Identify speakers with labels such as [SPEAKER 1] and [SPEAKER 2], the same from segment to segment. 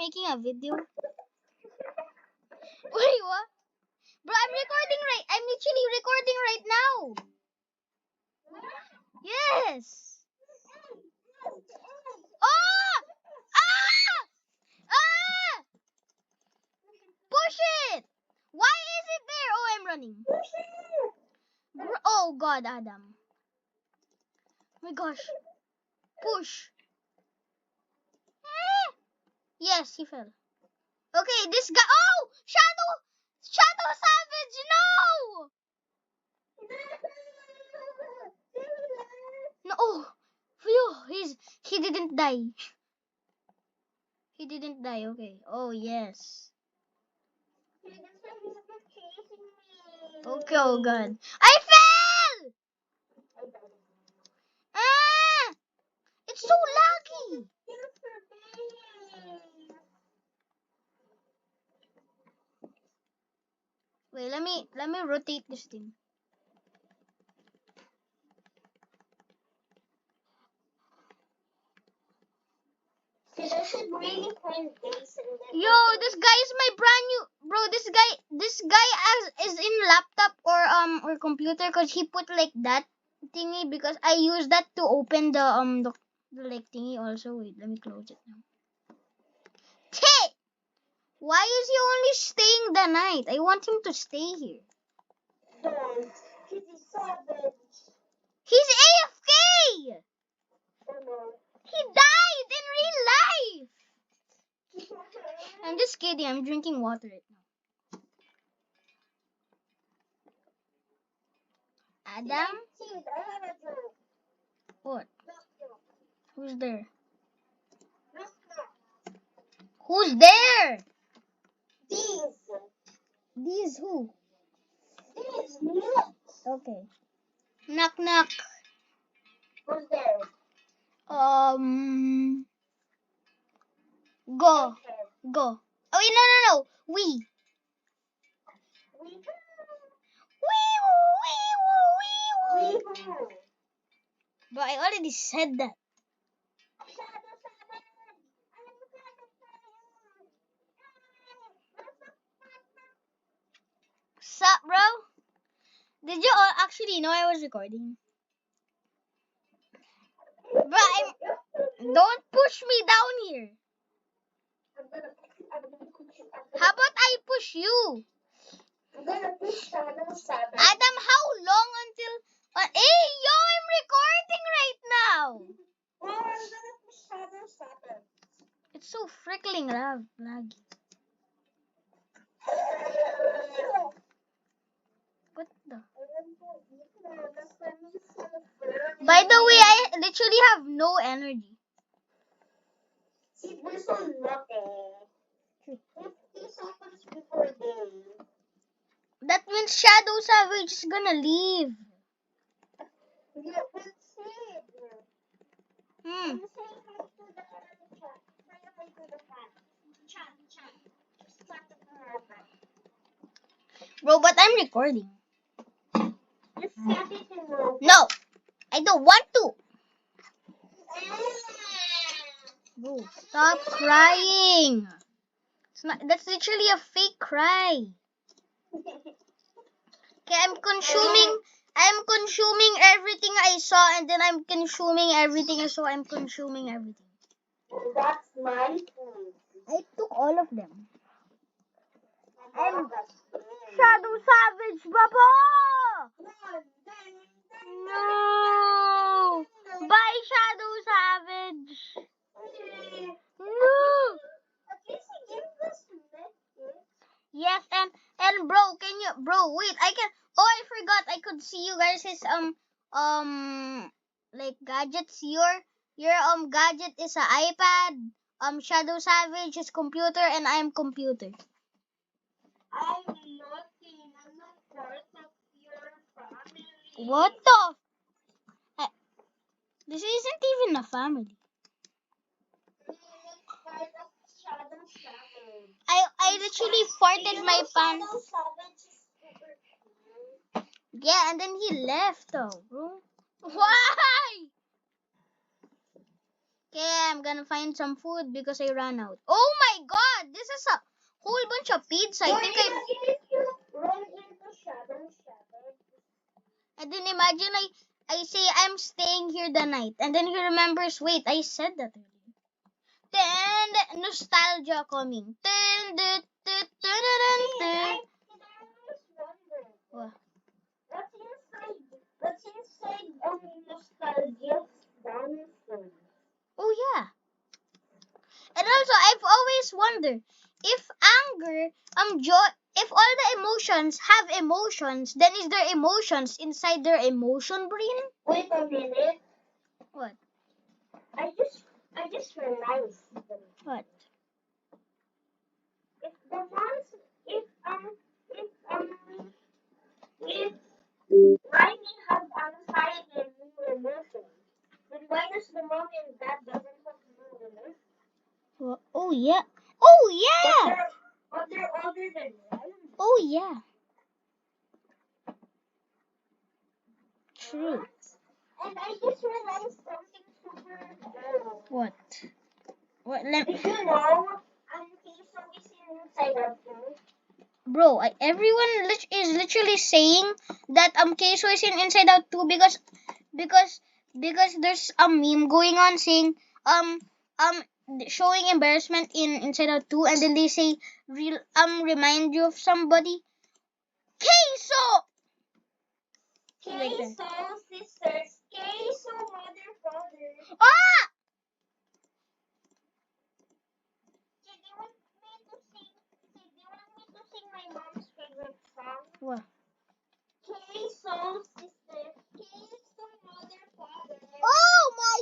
[SPEAKER 1] making a video? Wait, what? Bro, I'm literally recording right now. Yes. Oh! Ah! Ah! Push it! Why is it there? Oh, I'm running. Oh God, Adam. Oh my gosh. Push. Yes, he fell. Okay, this guy. Oh! Shadow Savage, no! No. Oh, phew. He didn't die. He didn't die. Okay. Oh, yes. Okay, oh God. I fell! Ah! It's so lucky. Wait, let me rotate this thing.
[SPEAKER 2] I should really find this.
[SPEAKER 1] Yo, this guy is my brand new bro. This guy is in laptop or computer because he put like that thingy because I use that to open the like thingy also. Wait, let me close it now. Hey! Why is he only staying the night? I want him to stay here.
[SPEAKER 2] Don't. He's a savage.
[SPEAKER 1] He's AFK!
[SPEAKER 2] Oh no.
[SPEAKER 1] He died in real life! I'm just kidding. I'm drinking water right now. Adam?
[SPEAKER 2] Dude, I have a joke.
[SPEAKER 1] What? Who's there?
[SPEAKER 2] Knock, knock.
[SPEAKER 1] Who's there?
[SPEAKER 2] These.
[SPEAKER 1] These who?
[SPEAKER 2] These. Look.
[SPEAKER 1] Okay. Knock knock.
[SPEAKER 2] Who's there?
[SPEAKER 1] Go.
[SPEAKER 2] Okay.
[SPEAKER 1] Go. Oh wait, no. We.
[SPEAKER 2] We
[SPEAKER 1] Wee.
[SPEAKER 2] who?
[SPEAKER 1] But I already said that.
[SPEAKER 2] Shadow savage.
[SPEAKER 1] Sup, bro? Did you all actually know I was recording? Bro, don't push me down here. How about I push you?
[SPEAKER 2] I'm gonna push Shadow savage.
[SPEAKER 1] Adam, how long until... hey, yo, I'm recording right now.
[SPEAKER 2] Oh, I'm gonna push Shadow savage.
[SPEAKER 1] It's so frickling laggy. What the... By the way, I literally have no energy.
[SPEAKER 2] See, we're so lucky. 50 seconds before day.
[SPEAKER 1] That means Shadow Savage is gonna leave.
[SPEAKER 2] Yeah, let's see.
[SPEAKER 1] Hmm.
[SPEAKER 2] I'm saying hi to the chat. Say hi to the chat. Chat. Just chat to the
[SPEAKER 1] Bro, but I'm recording.
[SPEAKER 2] Just chat it to the
[SPEAKER 1] No, I don't want to. Bro, stop crying. It's not. That's literally a fake cry. Okay, I'm consuming everything I saw, and then I'm consuming everything I saw. I'm consuming everything.
[SPEAKER 2] That's my food.
[SPEAKER 1] I took all of them. I'm Shadow Savage, Baba! No! Bye, Shadow Savage! No! Yes, and bro, wait, oh, I forgot, I could see you guys' like gadgets. Your gadget is an iPad, Shadow Savage is computer, and I am computer.
[SPEAKER 2] I'm nothing. I'm not part of your family.
[SPEAKER 1] What the? This isn't even a family.
[SPEAKER 2] Part of Shadow Savage.
[SPEAKER 1] I literally farted my pants.
[SPEAKER 2] Shadow Savage is super cute.
[SPEAKER 1] Yeah, and then he left though, bro. Why? Okay, I'm gonna find some food because I ran out. Oh my god, this is a whole bunch of pizza. I think
[SPEAKER 2] If you run into shadow.
[SPEAKER 1] I didn't imagine I say I'm staying here the night and then he remembers, wait, I said that earlier. Then nostalgia coming. Dun, dun, dun, dun, dun, dun. What?
[SPEAKER 2] What's inside nostalgia dancing?
[SPEAKER 1] Oh yeah. And also I've always wondered if anger, joy, if all the emotions have emotions, then is there emotions inside their emotion brain?
[SPEAKER 2] Wait a minute.
[SPEAKER 1] What?
[SPEAKER 2] I just realized something.
[SPEAKER 1] What?
[SPEAKER 2] If the ones if Riley has anxiety and new emotions, then why does the mom and dad doesn't have new emotions?
[SPEAKER 1] Oh yeah. Oh yeah.
[SPEAKER 2] But they're older than Riley.
[SPEAKER 1] Oh yeah. True.
[SPEAKER 2] And I just realized something super cool.
[SPEAKER 1] What?
[SPEAKER 2] Did you know Queso is inside of you?
[SPEAKER 1] Bro, everyone is literally saying that queso is in Inside Out 2 because there's a meme going on saying um showing embarrassment in Inside Out 2 and then they say real remind you of somebody. Queso. Like that.
[SPEAKER 2] Queso sisters, Queso mother father.
[SPEAKER 1] Ah!
[SPEAKER 2] Do you want me to sing my mom's favorite song?
[SPEAKER 1] What?
[SPEAKER 2] Queso sister, Queso mother father.
[SPEAKER 1] Oh my!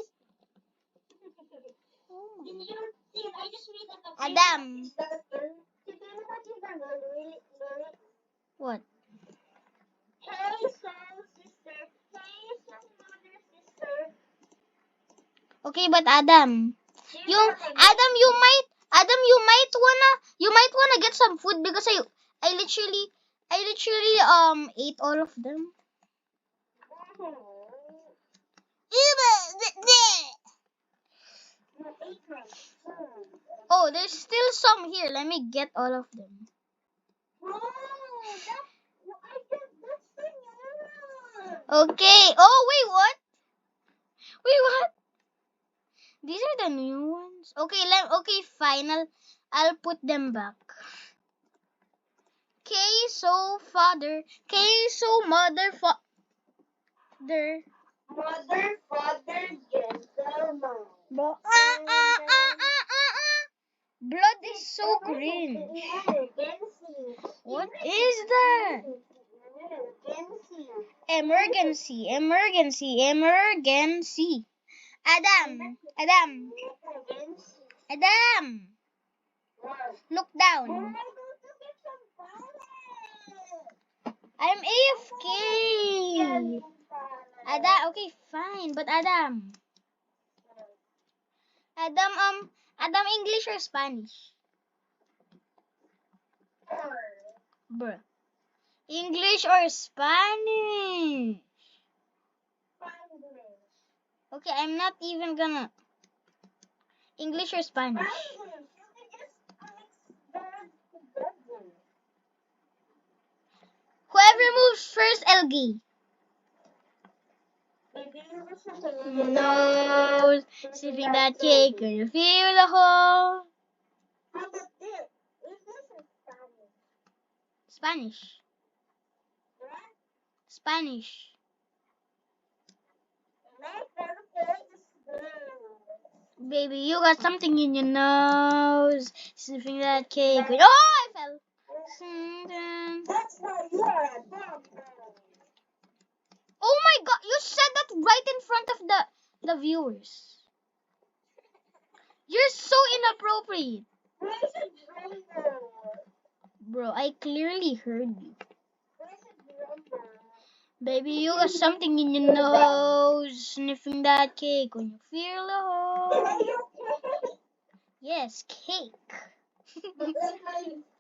[SPEAKER 2] Did you see? I just made like a
[SPEAKER 1] Adam.
[SPEAKER 2] Is that a thing? Did you know what is the lyric?
[SPEAKER 1] What?
[SPEAKER 2] Queso sister, Queso mother sister.
[SPEAKER 1] Okay, but Adam, you might wanna get some food because I literally ate all of them. Oh, there's still some here. Let me get all of them. Okay. Oh wait, what? Wait, what? These are the new ones. Okay, fine. I'll put them back. Queso father, queso mother father.
[SPEAKER 2] Mother, father, gentleman.
[SPEAKER 1] Bro, blood is so cringe. What is that? Emergency. Adam, look down. I'm AFK. Adam, okay, fine, but Adam, English or Spanish? Bruh. English or Spanish? Okay, I'm not even gonna. English or Spanish? Whoever moves first, LG. Nose, sipping that cake, can you feel the hole? Spanish. Spanish. Baby, you got something in your nose. Sniffing that cake. Oh, I fell. Oh my god, you said that right in front of the viewers. You're so inappropriate. Bro, I clearly heard you. Baby, you got something in your nose. Sniffing that cake when you feel the hole. Yes, cake.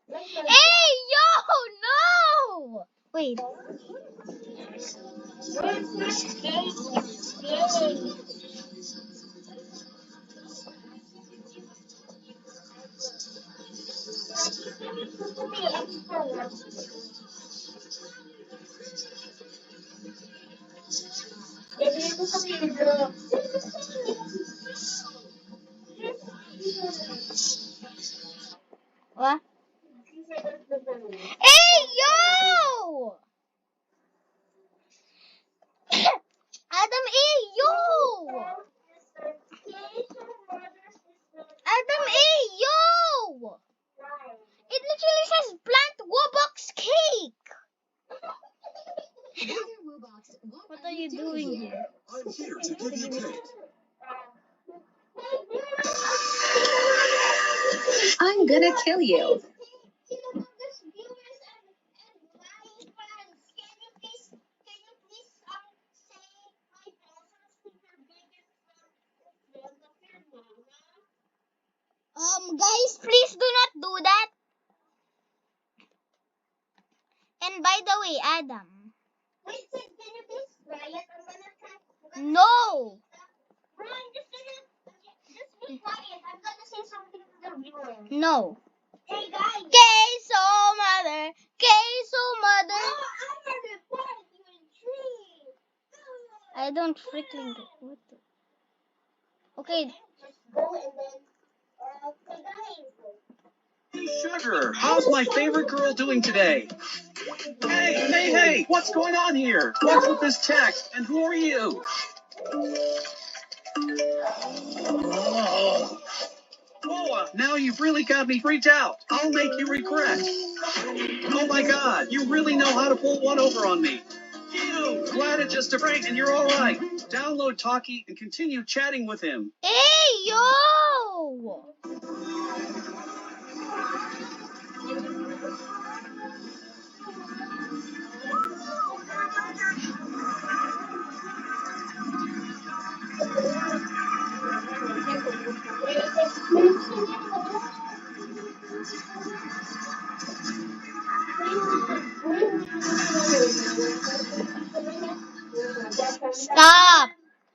[SPEAKER 1] Hey, yo, no! Wait.
[SPEAKER 2] Be extra lucky. If you look up in the
[SPEAKER 1] What? Hey, yo! Adam, hey, yo! Adam, hey, yo! It literally says plant Wobox cake. What are you doing here?
[SPEAKER 3] I'm here to give you cake.
[SPEAKER 4] I'm gonna kill you.
[SPEAKER 1] Guys, please do not do that. And by the way, Adam.
[SPEAKER 2] Wait, can you please quiet? I'm gonna try.
[SPEAKER 1] No.
[SPEAKER 2] Bro, I'm just be quiet. I'm gonna say something to the viewers.
[SPEAKER 1] No.
[SPEAKER 2] Hey guys.
[SPEAKER 1] Queso mother. Queso mother.
[SPEAKER 2] Oh, I'm gonna report you in 3.
[SPEAKER 1] I don't freaking get what the... Okay.
[SPEAKER 2] Just go and then. Okay, guys.
[SPEAKER 3] Hey, Sugar, how's my favorite girl doing today? Hey, what's going on here? What's with this text? And who are you? Oh, now you've really got me freaked out. I'll make you regret. Oh my god, you really know how to pull one over on me. Ew, glad it's just a prank and you're alright. Download Talkie and continue chatting with him.
[SPEAKER 1] Hey, yo! Stop!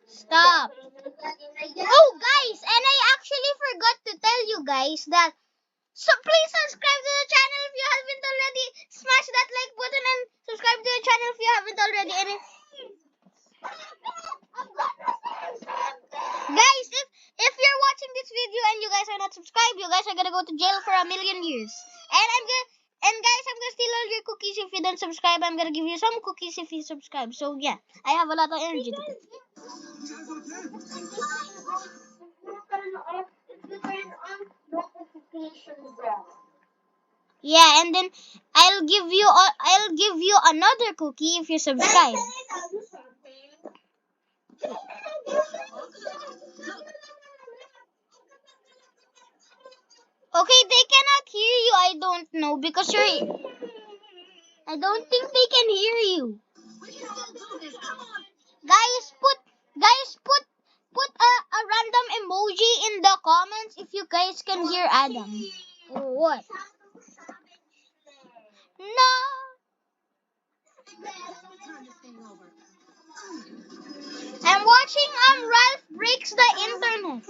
[SPEAKER 1] Stop! Oh, guys, and I actually forgot to tell you guys that. So please subscribe to the channel if you haven't already. Smash that like button and subscribe to the channel if you haven't already. And guys, if you're watching this video and you guys are not subscribed, you guys are gonna go to jail for 1,000,000 years. And guys, I'm gonna steal all your cookies if you don't subscribe. I'm gonna give you some cookies if you subscribe. So yeah, I have a lot of energy to give. Yeah, and then I'll give you another cookie if you subscribe. Okay, they cannot hear you. I don't know because you're. I don't think they can hear you. Guys, put a random emoji in the comments if you guys can hear Adam. What? No. I'm watching Ralph Breaks the Internet.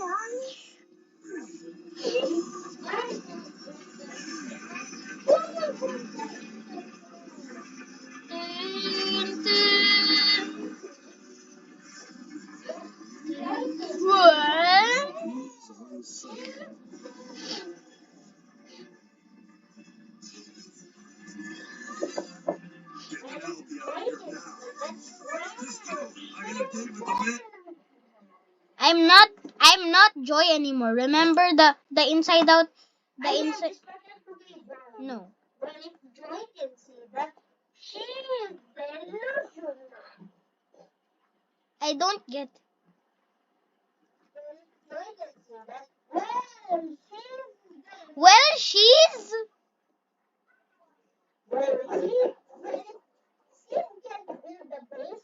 [SPEAKER 1] What? I'm not Joy anymore. Remember the Inside Out, the inside. No.
[SPEAKER 2] But if Joy can see that, she is delusional.
[SPEAKER 1] I don't get.
[SPEAKER 2] Joy can see that.
[SPEAKER 1] Well, she's.
[SPEAKER 2] Well, she can do the base.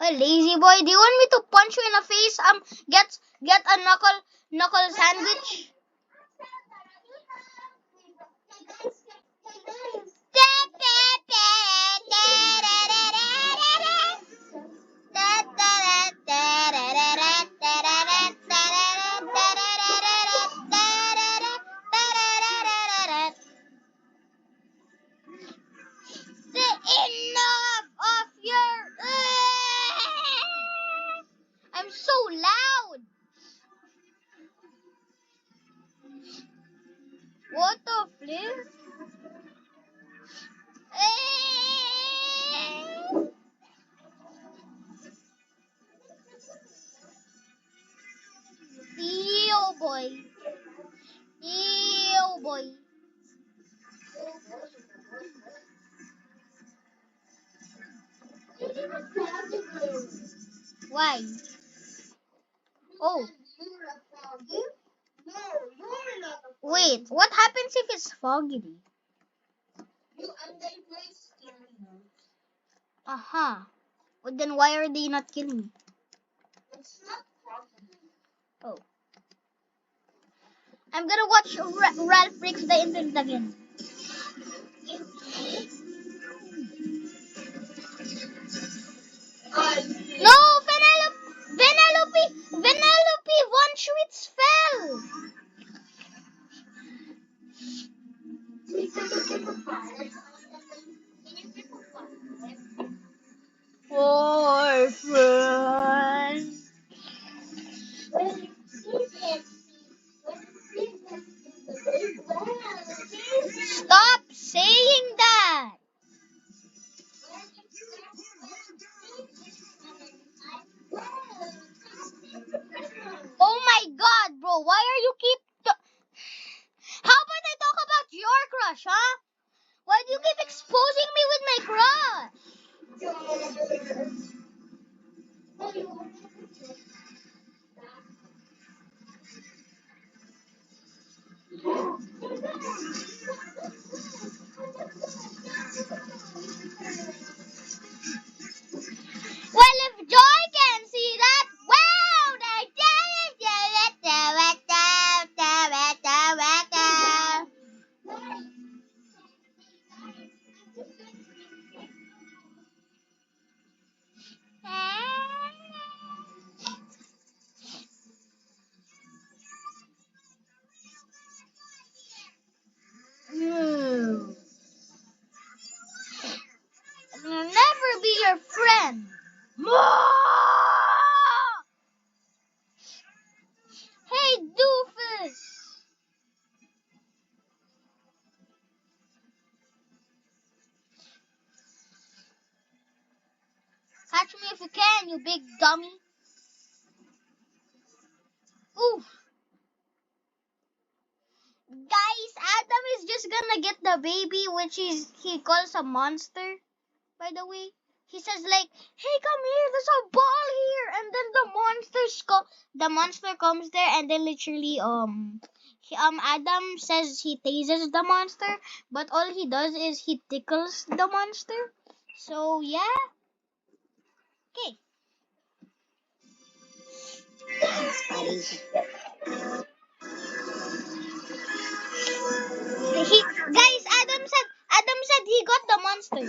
[SPEAKER 1] A lazy boy. Do you want me to punch you in the face? Get a knuckle sandwich. Here. Ew, boy. Ew, boy. Why? Oh, wait. What happens if it's foggy? But then why are they not killing me? Oh. I'm gonna watch Ralph Breaks the Internet again. No, Vanellope, Von Schwitz fell. Orphan. Stop saying that. Oh my God, bro, why are you keep? How about I talk about your crush, huh? Why do you keep exposing me with my crush? Well, if Joy can see that, wow, I'll never be your friend. Hey, doofus. Catch me if you can, you big dummy. Oof. Guys, Adam is just gonna get the baby, which he calls a monster, by the way. He says like, hey, come here, there's a ball here. And then the monster comes there, and then literally, Adam says he tases the monster, but all he does is he tickles the monster. So, yeah. Okay. Guys, Adam said he got the monster.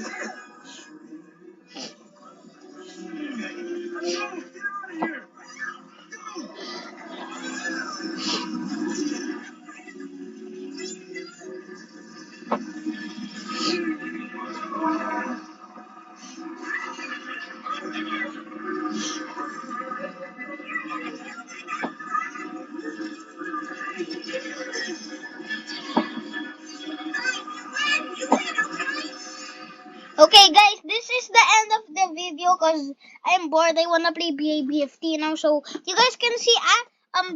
[SPEAKER 1] Okay, guys, this is the end of the video because I'm bored. I wanna play BABFT now, so you guys can see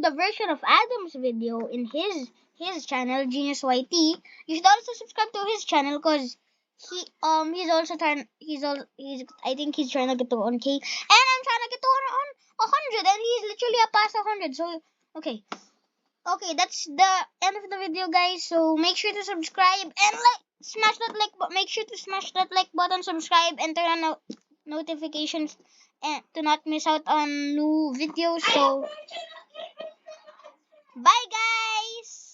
[SPEAKER 1] the version of Adam's video in his channel, Genius YT. You should also subscribe to his channel because he's also trying. I think he's trying to get to 1K, and I'm trying to get to 100, and he's literally past 100. So okay. Okay, that's the end of the video, guys. So make sure to subscribe and make sure to smash that like button, subscribe, and turn on notifications and to not miss out on new videos. So bye, guys.